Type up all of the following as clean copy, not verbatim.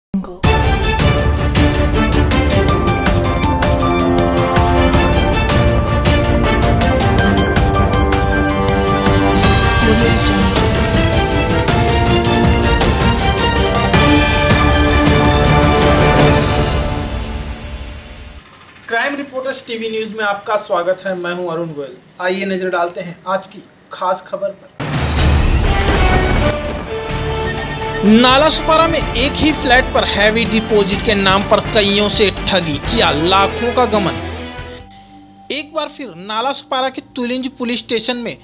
Crime reporters TV news में आपका स्वागत है। मैं हूं अरुण गोयल। आइए नजर डालते हैं आज की खास खबर पर। नालासोपारा में एक ही फ्लैट पर हैवी डिपॉजिट के नाम पर कईयों से ठगी, किया लाखों का गमन। एक बार फिर नालासोपारा के तुलिंज पुलिस स्टेशन में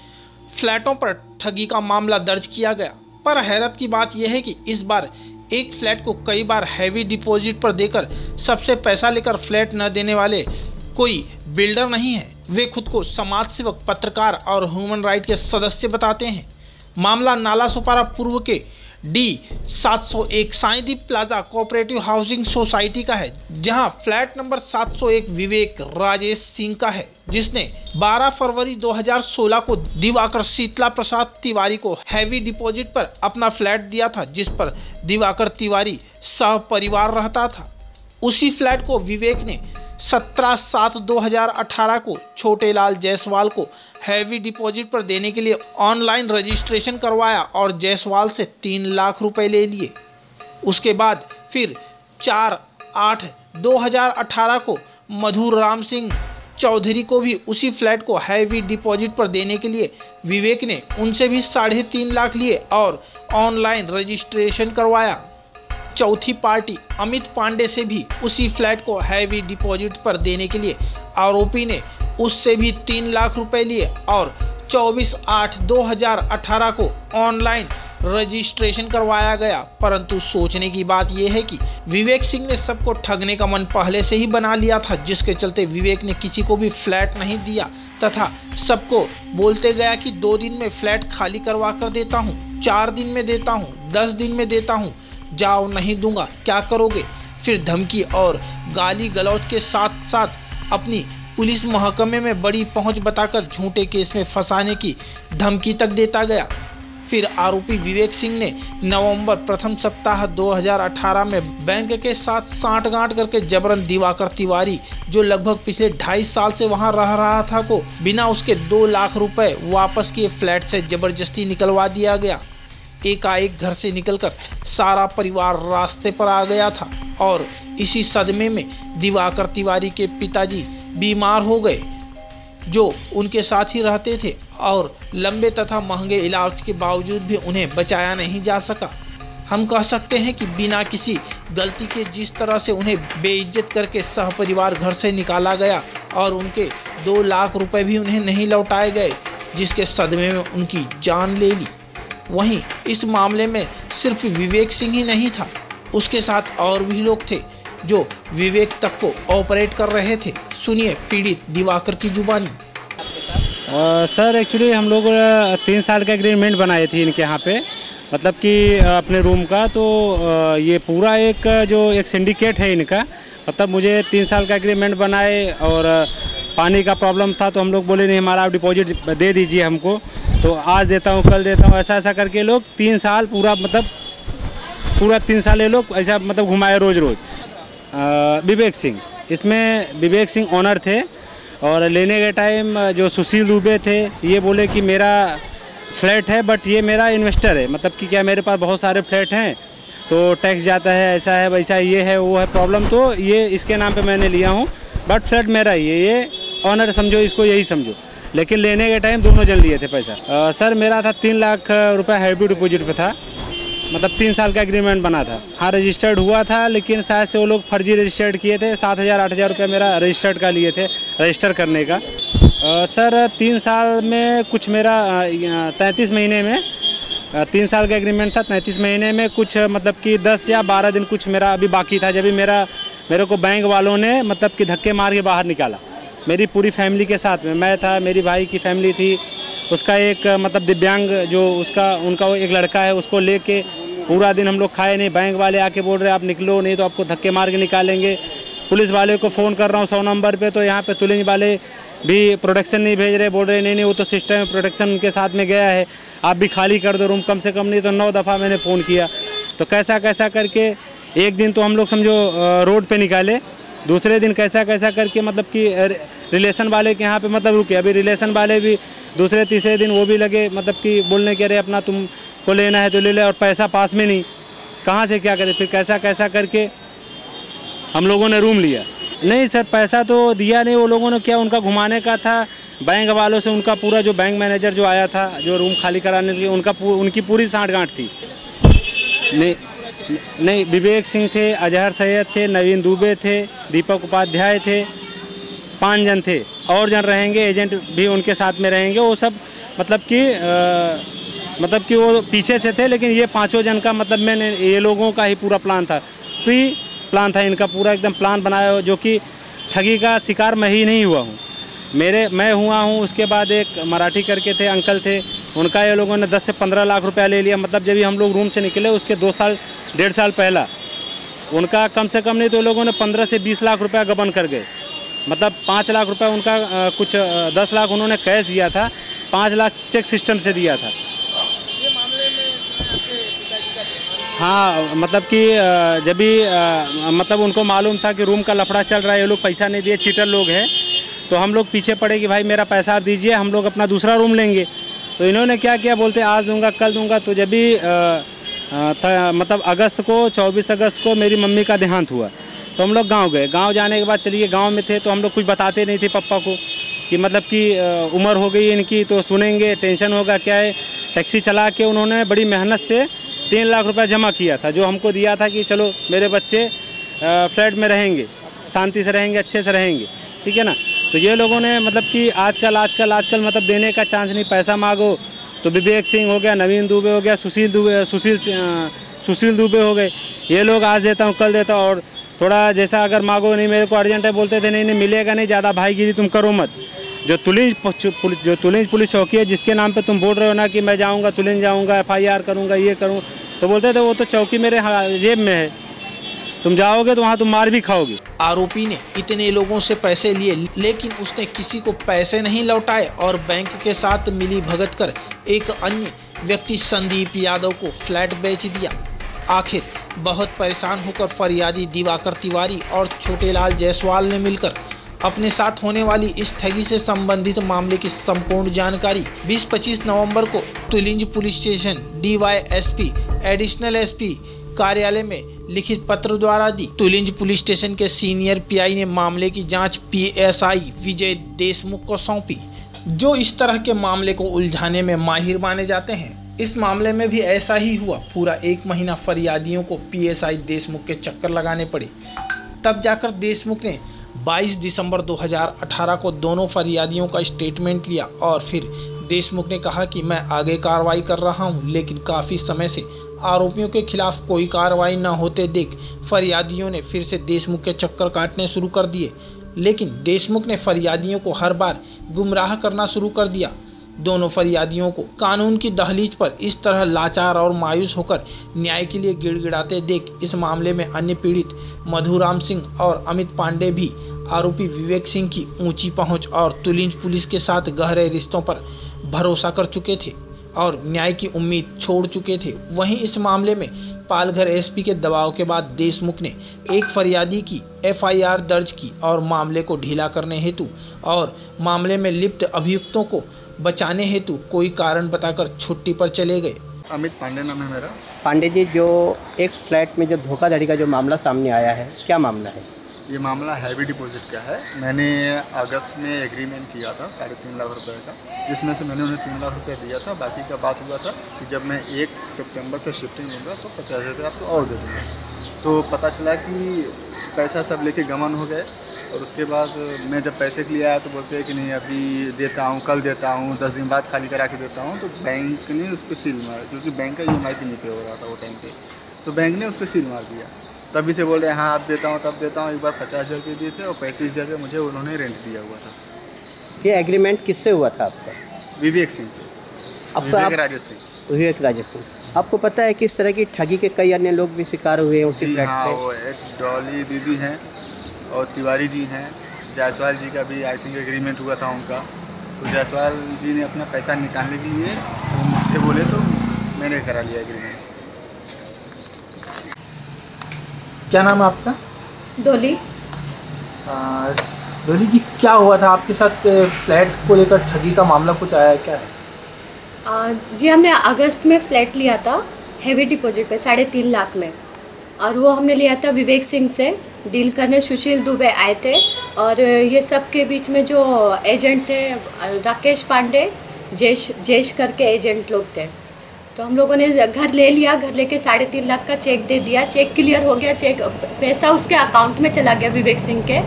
फ्लैटों पर ठगी का मामला दर्ज किया गया। पर हैरत की बात यह है कि इस बार एक फ्लैट को कई बार हैवी डिपॉजिट पर देकर सबसे पैसा लेकर फ्लैट न देने वाले कोई बिल्डर नहीं है। वे खुद को समाज सेवक, पत्रकार और ह्यूमन राइट के सदस्य बताते हैं। मामला नालासोपारा पूर्व के D701 Saideep plaza cooperative housing society का है, जहां फ्लैट नंबर 701 विवेक राजेश सिंह का है, जिसने 12 फरवरी 2016 को दिवाकर शीतला प्रसाद तिवारी को हैवी डिपॉजिट पर अपना फ्लैट दिया था, जिस पर दिवाकर तिवारी सह परिवार रहता था। उसी फ्लैट को विवेक ने 17/7/2018 को छोटे लाल जायसवाल को हैवी डिपॉजिट पर देने के लिए ऑनलाइन रजिस्ट्रेशन करवाया और जायसवाल से 3 लाख रुपए ले लिए। उसके बाद फिर 4/8/2018 को मधुर राम सिंह चौधरी को भी उसी फ्लैट को हैवी डिपॉजिट पर देने के लिए विवेक ने उनसे भी 3.5 लाख लिए और ऑनलाइन रजिस्ट्रेशन करवाया। चौथी पार्टी अमित पांडे से भी उसी फ्लैट को हैवी डिपॉजिट पर देने के लिए आरोपी ने उससे भी 3 लाख रुपए लिए और 24/8/2018 को ऑनलाइन रजिस्ट्रेशन करवाया गया। परंतु सोचने की बात यह है कि विवेक सिंह ने सबको ठगने का मन पहले से ही बना लिया था, जिसके चलते विवेक ने किसी को भी फ्लैट नहीं दिया तथा सबको बोलते गया कि 2 दिन में फ्लैट खाली करवा कर देता हूँ, 4 दिन में देता हूँ, 10 दिन में देता हूँ, जाओ नहीं दूंगा, क्या करोगे। फिर धमकी और गाली गलौज के साथ साथ अपनी पुलिस महकमे में बड़ी पहुंच बताकर झूठे केस में फंसाने की धमकी तक देता गया। फिर आरोपी विवेक सिंह ने नवंबर प्रथम सप्ताह 2018 में बैंक के साथ सांठगांठ करके जबरन दिवाकर तिवारी, जो लगभग पिछले 2.5 साल से वहां रह रहा था, को बिना उसके 2 लाख रुपए वापस किए फ्लैट से जबरदस्ती निकलवा दिया गया। एकाएक घर से निकलकर सारा परिवार रास्ते पर आ गया था और इसी सदमे में दिवाकर तिवारी के पिताजी बीमार हो गए, जो उनके साथ ही रहते थे, और लंबे तथा महंगे इलाज के बावजूद भी उन्हें बचाया नहीं जा सका। हम कह सकते हैं कि बिना किसी गलती के जिस तरह से उन्हें बेइज्जत करके सहपरिवार घर से निकाला गया और उनके 2 लाख रुपए भी उन्हें नहीं लौटाए गए, जिसके सदमे में उनकी जान ले ली। वहीं इस मामले में सिर्फ विवेक सिंह ही नहीं था, उसके साथ और भी लोग थे जो विवेक तक को ऑपरेट कर रहे थे। सुनिए पीड़ित दिवाकर की जुबानी। सर एक्चुअली हम लोग 3 साल का एग्रीमेंट बनाए थे इनके यहाँ पे, मतलब कि अपने रूम का। तो ये पूरा एक सिंडिकेट है इनका, मतलब मुझे 3 साल का एग्रीमेंट बनाए और पानी का प्रॉब्लम था, तो हम लोग बोले नहीं, हमारा आप डिपॉजिट दे दीजिए हमको, तो आज देता हूँ, कल देता हूँ, ऐसा करके लोग 3 साल पूरा 3 साल ये लोग ऐसा घुमाए रोज़। विवेक सिंह, इसमें विवेक सिंह ओनर थे और लेने के टाइम जो सुशील दुबे थे, ये बोले कि मेरा फ्लैट है बट ये मेरा इन्वेस्टर है, मतलब कि क्या मेरे पास बहुत सारे फ्लैट हैं तो टैक्स जाता है, ऐसा है वैसा, ये है वो है प्रॉब्लम, तो ये इसके नाम पे मैंने लिया हूँ बट फ्लैट मेरा ही है, ये ऑनर समझो, इसको यही समझो। लेकिन लेने के टाइम दोनों जन लिए थे पैसा। सर मेरा था 3 लाख रुपए हैवी डिपॉजिट पे था, मतलब 3 साल का एग्रीमेंट बना था। हाँ रजिस्टर्ड हुआ था, लेकिन शायद से वो लोग फर्जी रजिस्टर्ड किए थे। 7,000-8,000 रुपये मेरा रजिस्टर्ड का लिए थे, रजिस्टर करने का। सर 3 साल में कुछ मेरा 33 महीने में 3 साल का एग्रीमेंट था, 33 महीने में कुछ मतलब कि 10 या 12 दिन कुछ मेरा अभी बाकी था, जब भी मेरे को बैंक वालों ने मतलब कि धक्के मार के बाहर निकाला। मेरी पूरी फैमिली के साथ में मैं था, मेरी भाई की फैमिली थी, उसका एक मतलब दिव्यांग जो उनका एक लड़का है, उसको लेके पूरा दिन हम लोग खाए नहीं। बैंक वाले आके बोल रहे आप निकलो, नहीं तो आपको धक्के मार के निकालेंगे। पुलिस वाले को फ़ोन कर रहा हूँ 100 नंबर पे, तो यहाँ पे तुलिंज वाले भी प्रोटेक्शन नहीं भेज रहे, बोल रहे नहीं वो तो सिस्टम में प्रोटेक्शन उनके साथ में गया है, आप भी खाली कर दो रूम, कम से कम नहीं तो 9 दफ़ा मैंने फ़ोन किया। तो कैसा करके एक दिन तो हम लोग समझो रोड पे निकाले, दूसरे दिन कैसा कैसा करके मतलब कि रिलेशन वाले के यहाँ पे मतलब रुके। अभी रिलेशन वाले भी दूसरे तीसरे दिन वो भी लगे मतलब कि बोलने के रहे अपना तुमको लेना है तो ले ले, और पैसा पास में नहीं, कहाँ से क्या करें। फिर कैसा कैसा करके हम लोगों ने रूम लिया। नहीं सर, पैसा तो दिया नहीं, वो लोगों ने क्या उनका घुमाने का था, बैंक वालों से उनका पूरा जो बैंक मैनेजर जो आया था जो रूम खाली कराने के उनकी पूरी सांठ-गांठ थी। नहीं, विवेक सिंह थे, अजहर सैयद थे, नवीन दुबे थे, दीपक उपाध्याय थे, 5 जन थे, और जन रहेंगे, एजेंट भी उनके साथ में रहेंगे। वो सब मतलब कि वो पीछे से थे, लेकिन ये 5 जन का मतलब मैंने ये लोगों का ही पूरा प्लान था, प्री प्लान था इनका, पूरा एकदम प्लान बनाया हो, जो कि ठगी का शिकार मैं ही नहीं हुआ हूँ, मैं हुआ हूँ। उसके बाद एक मराठी करके थे, अंकल थे, उनका ये लोगों ने 10 से 15 लाख रुपया ले लिया। मतलब जब हम लोग रूम से निकले उसके 2 साल 1.5 साल पहला उनका कम से कम नहीं तो लोगों ने 15 से 20 लाख रुपया गबन कर गए। मतलब 5 लाख रुपया उनका कुछ 10 लाख उन्होंने कैश दिया था, 5 लाख चेक सिस्टम से दिया था। हाँ, मतलब कि जब भी मतलब उनको मालूम था कि रूम का लफड़ा चल रहा है, ये लोग पैसा नहीं दिए, चीटर लोग हैं, तो हम लोग पीछे पड़े कि भाई मेरा पैसा आप दीजिए, हम लोग अपना दूसरा रूम लेंगे। तो इन्होंने क्या किया, बोलते आज दूंगा कल दूंगा। तो जब भी मतलब अगस्त को 24 अगस्त को मेरी मम्मी का देहांत हुआ, तो हम लोग गांव गए। गांव जाने के बाद चलिए गांव में थे तो हम लोग कुछ बताते नहीं थे पापा को कि मतलब कि उम्र हो गई इनकी तो सुनेंगे, टेंशन होगा क्या है। टैक्सी चला के उन्होंने बड़ी मेहनत से 3 लाख रुपया जमा किया था, जो हमको दिया था कि चलो मेरे बच्चे फ्लैट में रहेंगे, शांति से रहेंगे, अच्छे से रहेंगे, ठीक है ना। तो ये लोगों ने मतलब कि आजकल मतलब देने का चांस नहीं, पैसा मांगो तो विवेक सिंह हो गया, नवीन दुबे हो गया, सुशील दुबे हो गए, ये लोग आज देता हूँ कल देता हूँ, और थोड़ा जैसा अगर मांगो नहीं मेरे को अर्जेंट है बोलते थे नहीं मिलेगा नहीं, ज़्यादा भाईगिरी तुम करो मत। जो तुलिंज पुलिस चौकी है जिसके नाम पे तुम बोल रहे हो ना कि मैं जाऊँगा तुलिंज जाऊँगा, FIR करूँगा, ये करूँ, तो बोलते थे वो तो चौकी मेरे जेब में है, तुम जाओगे तो वहाँ तुम मार भी खाओगे। आरोपी ने इतने लोगों से पैसे लिए लेकिन उसने किसी को पैसे नहीं लौटाए और बैंक के साथ मिली भगत कर एक अन्य व्यक्ति संदीप यादव को फ्लैट बेच दिया। आखिर बहुत परेशान होकर फरियादी दिवाकर तिवारी और छोटेलाल जायसवाल ने मिलकर अपने साथ होने वाली इस ठगी से संबंधित मामले की संपूर्ण जानकारी 20-25 नवंबर को Tulinj police station DYSP additional SP कार्यालय में लिखित पत्र द्वारा दी। तुलिंज पुलिस स्टेशन के सीनियर PI ने मामले की जांच PSI विजय देशमुख को सौंपी, जो इस तरह के मामले को उलझाने में माहिर माने जाते हैं। इस मामले में भी ऐसा ही हुआ। पूरा 1 महीना फरियादियों को PSI देशमुख के चक्कर लगाने पड़े, तब जाकर देशमुख ने 22 दिसंबर 2018 को दोनों फरियादियों का स्टेटमेंट लिया और फिर देशमुख ने कहा कि मैं आगे कार्रवाई कर रहा हूं, लेकिन काफ़ी समय से आरोपियों के खिलाफ कोई कार्रवाई न होते देख फरियादियों ने फिर से देशमुख के चक्कर काटने शुरू कर दिए। लेकिन देशमुख ने फरियादियों को हर बार गुमराह करना शुरू कर दिया। दोनों फरियादियों को कानून की दहलीज पर इस तरह लाचार और मायूस होकर न्याय के लिए गिड़गिड़ाते देख इस मामले में अन्य पीड़ित मधुराम सिंह और अमित पांडे भी आरोपी विवेक सिंह की ऊंची पहुंच और तुलिंज पुलिस के साथ गहरे रिश्तों पर भरोसा कर चुके थे और न्याय की उम्मीद छोड़ चुके थे। वहीं इस मामले में पालघर SP के दबाव के बाद देशमुख ने एक फरियादी की FIR दर्ज की और मामले को ढीला करने हेतु और मामले में लिप्त अभियुक्तों को बचाने हेतु कोई कारण बताकर छुट्टी पर चले गए। अमित पांडे नाम है मेरा। पांडे जी, जो एक फ्लैट में जो धोखाधड़ी का जो मामला सामने आया है, क्या मामला है? ये मामला हैवी डिपॉजिट का है। मैंने अगस्त में एग्रीमेंट किया था 3.5 लाख रुपए का, जिसमें से मैंने उन्हें 3 लाख रुपए दिया था। बाकी का बात हुआ था कि जब मैं 1 सितंबर से शिफ्टिंग होगा तो 50,000 रुपये आपको और दे दूँगा। तो पता चला कि पैसा सब लेके गमन हो गए और उसके बाद मैं जब पैसे के लिए आया तो बोलते हैं कि नहीं अभी देता हूँ, कल देता हूँ, 10 दिन बाद खाली करा के देता हूँ। तो बैंक ने उस पर सील मारा, क्योंकि बैंक का EMI भी नहीं पे हो रहा था वो टाइम पे, तो बैंक ने उस पर सील मार दिया। तभी से बोल रहे हैं हाँ अब देता हूँ तब देता हूँ। एक बार 50,000 रुपये दिए थे और 35,000 रुपये मुझे उन्होंने रेंट दिया हुआ था। ये एग्रीमेंट किससे हुआ था आपका? विवेक सिंह से। विवेक राजेश सिंह। आपको पता है किस तरह की ठगी के कई अन्य लोग भी शिकार हुए हैं उसी फ्लैट हाँ, पे? वो एक डॉली दीदी हैं और तिवारी जी हैं। जायसवाल जी का भी आई थिंक एग्रीमेंट हुआ था उनका। तो जायसवाल जी ने अपना पैसा निकालने के लिए तो मुझसे बोले तो मैंने करा लिया एग्रीमेंट। क्या नाम है आपका? डोली। डोली जी, क्या हुआ था आपके साथ? फ्लैट को लेकर ठगी का मामला कुछ आया है क्या? जी हमने अगस्त में फ्लैट लिया था हेवी डिपॉजिट पे 3.5 लाख में, और वो हमने लिया था विवेक सिंह से डील करने। सुशील दुबे आए थे और ये सब के बीच में जो एजेंट थे राकेश पांडे, जेश करके एजेंट लोग थे। तो हम लोगों ने घर ले लिया, घर लेके 3.5 लाख का चेक दे दिया। चेक क्लियर हो गया, चेक पैसा उसके अकाउंट में चला गया विवेक सिंह के,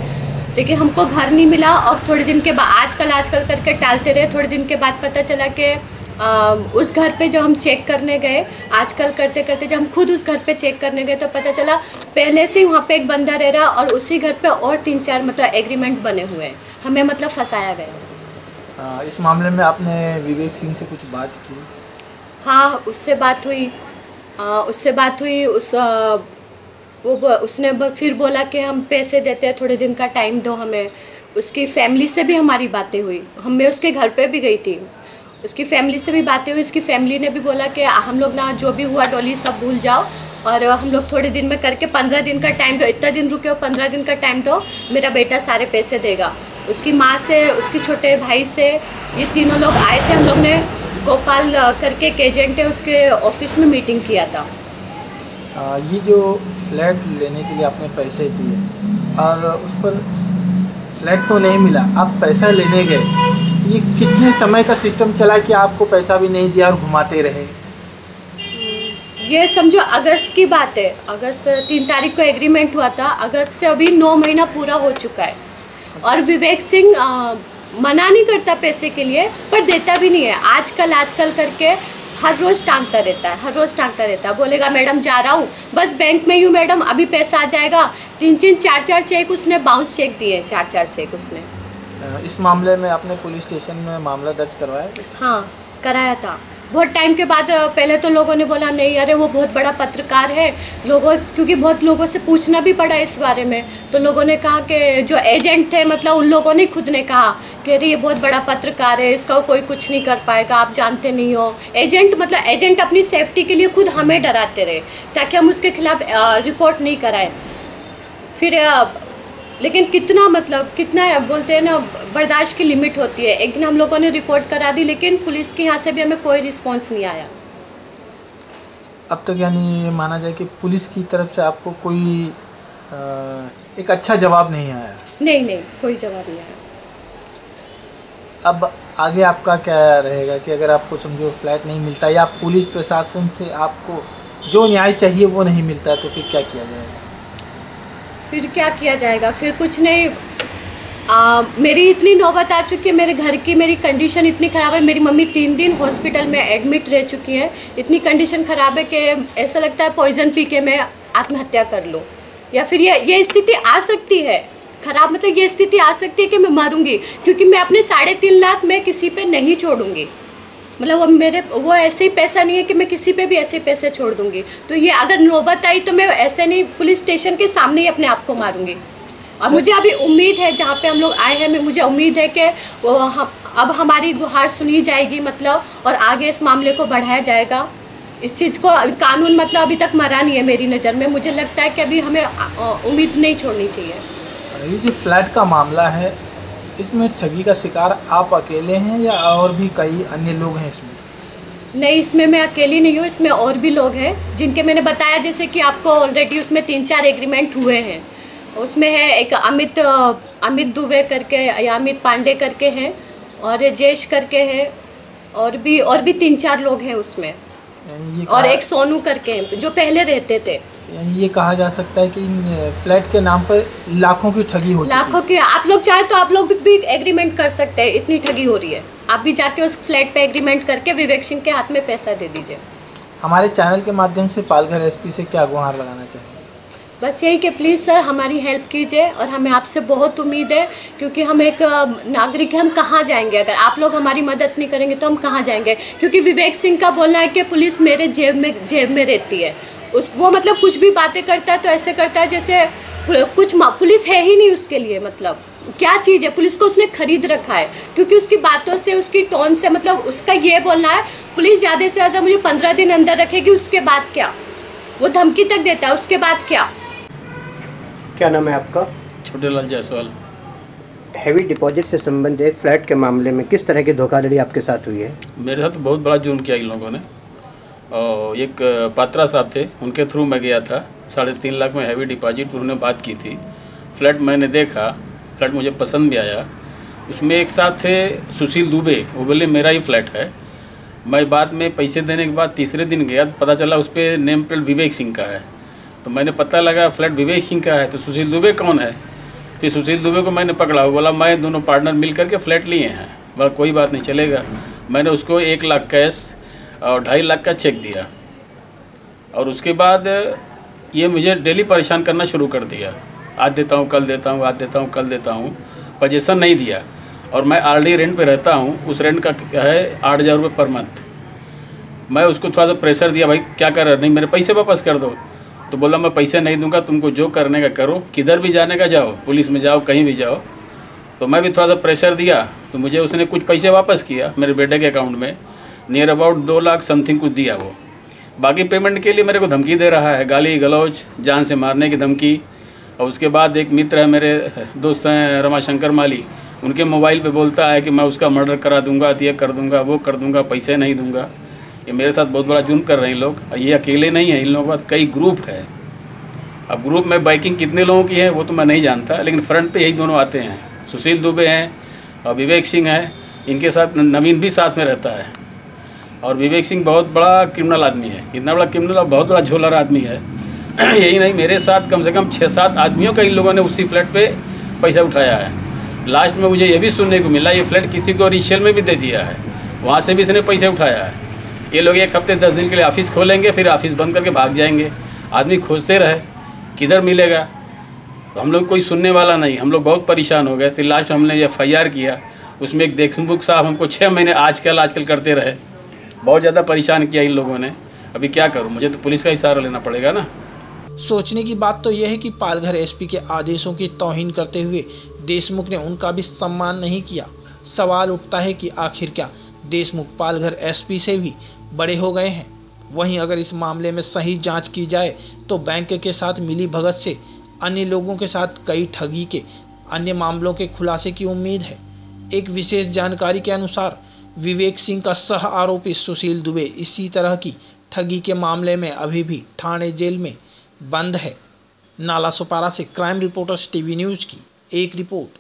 लेकिन हमको घर नहीं मिला। और थोड़े दिन के बाद आजकल करके टालते रहे। थोड़े दिन के बाद पता चला कि उस घर पे जब हम चेक करने गए, आजकल करते करते जब हम खुद उस घर पे चेक करने गए तो पता चला पहले से वहाँ पे एक बंदा रह रहा और उसी घर पे और 3-4 मतलब एग्रीमेंट बने हुए हैं। हमें मतलब फंसाया गया। इस मामले में आपने विवेक सिंह से कुछ बात की? हाँ, उससे बात हुई। उसने फिर बोला कि हम पैसे देते हैं, थोड़े दिन का टाइम दो हमें। उसकी फैमिली से भी हमारी बातें हुई। मैं उसके घर पे भी गई थी, उसकी फैमिली से भी बातें हुई। उसकी फैमिली ने भी बोला कि हम लोग ना जो भी हुआ डॉली सब भूल जाओ और हम लोग थोड़े दिन में करके 15 दिन का टाइम दो, इतना दिन रुके हो, 15 दिन का टाइम दो, मेरा बेटा सारे पैसे देगा। उसकी माँ से, उसके छोटे भाई से, ये तीनों लोग आए थे। हम लोग ने गोपाल करके एक एजेंट है, उसके ऑफिस में मीटिंग किया था। ये जो फ्लैट लेने के लिए आपने पैसे दिए और उस पर फ्लैट तो नहीं मिला, आप पैसा लेने गए, ये कितने समय का सिस्टम चला कि आपको पैसा भी नहीं दिया और घुमाते रहे? ये समझो अगस्त की बात है। अगस्त 3 तारीख को एग्रीमेंट हुआ था। अगस्त से अभी 9 महीना पूरा हो चुका है और विवेक सिंह मना नहीं करता पैसे के लिए, पर देता भी नहीं है। आजकल करके हर रोज़ टांगता रहता है। बोलेगा मैडम जा रहा हूँ, बस बैंक में यूँ मैडम अभी पैसा आ जाएगा। 3-3, 4-4 चेक उसने बाउंस चेक दिए, 4-4 चेक उसने। इस मामले में आपने पुलिस स्टेशन में मामला दर्ज करवाया? हाँ, कराया था। बहुत टाइम के बाद पहले तो लोगों ने बोला नहीं, अरे वो बहुत बड़ा पत्रकार है। क्योंकि बहुत लोगों से पूछना भी पड़ा इस बारे में, तो लोगों ने कहा कि जो एजेंट थे मतलब उन लोगों ने खुद ने कहा कि अरे ये बहुत बड़ा पत्रकार है, इसका कोई कुछ नहीं कर पाएगा, आप जानते नहीं हो। एजेंट अपनी सेफ्टी के लिए खुद हमें डराते रहे ताकि हम उसके खिलाफ रिपोर्ट नहीं कराएं। फिर लेकिन कितना बोलते हैं ना, बर्दाश्त की लिमिट होती है। एक दिन हम लोगों ने रिपोर्ट करा दी, लेकिन पुलिस के यहाँ से भी हमें कोई रिस्पांस नहीं आया। अब तक यानी ये माना जाए कि पुलिस की तरफ से आपको कोई एक अच्छा जवाब नहीं आया? नहीं, कोई जवाब नहीं आया। अब आगे आपका क्या रहेगा कि अगर आपको समझो फ्लैट नहीं मिलता या पुलिस प्रशासन से आपको जो न्याय चाहिए वो नहीं मिलता, तो फिर क्या किया जाएगा? फिर क्या किया जाएगा? फिर कुछ नहीं। मेरी इतनी नौबत आ चुकी है, मेरे घर की मेरी कंडीशन इतनी ख़राब है। मेरी मम्मी 3 दिन हॉस्पिटल में एडमिट रह चुकी हैं। इतनी कंडीशन ख़राब है कि ऐसा लगता है पॉइजन पी के मैं आत्महत्या कर लूँ, या फिर ये स्थिति आ सकती है ख़राब, मतलब ये स्थिति आ सकती है कि मैं मरूंगी, क्योंकि मैं अपने 3.5 लाख मैं किसी पे नहीं छोड़ूंगी। मतलब वो ऐसे ही पैसा नहीं है कि मैं किसी पे भी ऐसे पैसे छोड़ दूंगी। तो ये अगर नौबत आई तो मैं ऐसे नहीं, पुलिस स्टेशन के सामने ही अपने आप को मारूंगी। और मुझे अभी उम्मीद है, जहाँ पे हम लोग आए हैं, मुझे उम्मीद है कि अब हमारी गुहार सुनी जाएगी मतलब, और आगे इस मामले को बढ़ाया जाएगा। इस चीज़ को कानून मतलब अभी तक मरा नहीं है मेरी नज़र में। मुझे लगता है कि अभी हमें उम्मीद नहीं छोड़नी चाहिए। ये जो फ्लैट का मामला है, इसमें ठगी का शिकार आप अकेले हैं या और भी कई अन्य लोग हैं इसमें? नहीं, इसमें मैं अकेली नहीं हूँ, इसमें और भी लोग हैं जिनके मैंने बताया, जैसे कि आपको ऑलरेडी उसमें 3-4 एग्रीमेंट हुए हैं। उसमें है एक अमित दुबे करके या अमित पांडे करके हैं, और जेश करके है, और भी 3-4 लोग हैं उसमें, और एक सोनू करके हैं जो पहले रहते थे। यानी ये कहा जा सकता है कि इन फ्लैट के नाम पर लाखों की ठगी हो चुकी है। लाखों की। आप लोग चाहे तो आप लोग भी एग्रीमेंट कर सकते हैं, इतनी ठगी हो रही है। आप भी जाके उस फ्लैट पे एग्रीमेंट करके विवेक सिंह के हाथ में पैसा दे दीजिए। हमारे चैनल के माध्यम से पालघर एसपी से क्या गुहार लगाना चाहिए? बस यही कि प्लीज़ सर हमारी हेल्प कीजिए, और हमें आपसे बहुत उम्मीद है, क्योंकि हम एक नागरिक हैं। हम कहाँ जाएंगे? अगर आप लोग हमारी मदद नहीं करेंगे तो हम कहाँ जाएंगे? क्योंकि विवेक सिंह का बोलना है कि पुलिस मेरे जेब में रहती है। वो मतलब कुछ भी बातें करता है तो ऐसे करता है जैसे पुलिस है ही नहीं उसके लिए। मतलब क्या चीज़ है? पुलिस को उसने खरीद रखा है, क्योंकि उसकी बातों से, उसकी टोन से, मतलब उसका ये बोलना है पुलिस ज़्यादा से ज़्यादा मुझे 15 दिन अंदर रखेगी, उसके बाद क्या? वो धमकी तक देता है, उसके बाद क्या? क्या नाम है आपका? छोटेलाल जायसवाल। हैवी डिपॉजिट से संबंधित एक फ्लैट के मामले में किस तरह की धोखाधड़ी आपके साथ हुई है? मेरे साथ बहुत बड़ा जुर्म किया इन लोगों ने। और एक पात्रा साहब थे, उनके थ्रू मैं गया था। 3.5 लाख में हैवी डिपॉजिट उन्होंने बात की थी। फ्लैट मैंने देखा, फ्लैट मुझे पसंद भी आया। उसमें एक साथ थे सुशील दुबे, वो बोले मेरा ही फ्लैट है। मैं बाद में पैसे देने के बाद तीसरे दिन गया तो पता चला उस पर नेम प्लेट विवेक सिंह का है। तो मैंने पता लगा फ्लैट विवेक सिंह का है, तो सुशील दुबे कौन है? फिर सुशील दुबे को मैंने पकड़ा, बोला मैं दोनों पार्टनर मिल करके फ्लैट लिए हैं। बोला कोई बात नहीं, चलेगा। मैंने उसको 1 लाख कैश और 2.5 लाख का चेक दिया। और उसके बाद ये मुझे डेली परेशान करना शुरू कर दिया। आज देता हूँ, कल देता हूँ, आज देता हूँ, कल देता हूँ। पोजीशन नहीं दिया। और मैं ऑलरेडी रेंट पे रहता हूँ, उस रेंट का है 8,000 रुपये पर मंथ। मैं उसको थोड़ा सा प्रेशर दिया, भाई क्या कर रहा है, नहीं मेरे पैसे वापस कर दो। तो बोला मैं पैसे नहीं दूंगा, तुमको जो करने का करो, किधर भी जाने का जाओ, पुलिस में जाओ, कहीं भी जाओ। तो मैं भी थोड़ा सा प्रेशर दिया, तो मुझे उसने कुछ पैसे वापस किया मेरे बेटे के अकाउंट में। नियर अबाउट 2 लाख समथिंग कुछ दिया वो। बाकी पेमेंट के लिए मेरे को धमकी दे रहा है, गाली गलौज, जान से मारने की धमकी। और उसके बाद एक मित्र है, मेरे दोस्त हैं रमाशंकर माली, उनके मोबाइल पे बोलता है कि मैं उसका मर्डर करा दूंगा, ये कर दूंगा, वो कर दूंगा, पैसे नहीं दूंगा। ये मेरे साथ बहुत बड़ा जुर्म कर रहे हैं लोग। ये अकेले नहीं है, इन लोगों के पास कई ग्रुप है। अब ग्रुप में बाइकिंग कितने लोगों की है वो तो मैं नहीं जानता, लेकिन फ्रंट पे यही दोनों आते हैं। सुशील दुबे हैं और विवेक सिंह हैं, इनके साथ नवीन भी साथ में रहता है। और विवेक सिंह बहुत बड़ा क्रिमिनल आदमी है, इतना बड़ा क्रिमिनल और बहुत बड़ा झोलर आदमी है। यही नहीं, मेरे साथ कम से कम 6-7 आदमियों का इन लोगों ने उसी फ्लैट पे पैसा उठाया है। लास्ट में मुझे ये भी सुनने को मिला ये फ्लैट किसी को रीसेल में भी दे दिया है, वहाँ से भी इसने पैसे उठाया है। ये लोग 1 हफ्ते 10 दिन के लिए ऑफिस खोलेंगे, फिर ऑफिस बंद करके भाग जाएंगे। आदमी खोजते रहे किधर मिलेगा, तो हम लोग कोई सुनने वाला नहीं। हम लोग बहुत परेशान हो गए। फिर लास्ट हमने FIR किया, उसमें एक देशमुख साहब हमको 6 महीने आजकल करते रहे। बहुत ज़्यादा परेशान किया इन लोगों ने। अभी क्या करूँ, मुझे तो पुलिस का ही सहारा लेना पड़ेगा ना। सोचने की बात तो यह है कि पालघर SP के आदेशों की तौहीन करते हुए देशमुख ने उनका भी सम्मान नहीं किया। सवाल उठता है कि आखिर क्या देशमुख पालघर SP से भी बड़े हो गए हैं? वहीं अगर इस मामले में सही जांच की जाए तो बैंक के साथ मिली भगत से अन्य लोगों के साथ कई ठगी के अन्य मामलों के खुलासे की उम्मीद है। एक विशेष जानकारी के अनुसार विवेक सिंह का सह आरोपी सुशील दुबे इसी तरह की ठगी के मामले में अभी भी ठाणे जेल में बंद है। नाला सुपारा से क्राइम रिपोर्टर्स TV न्यूज़ की एक रिपोर्ट।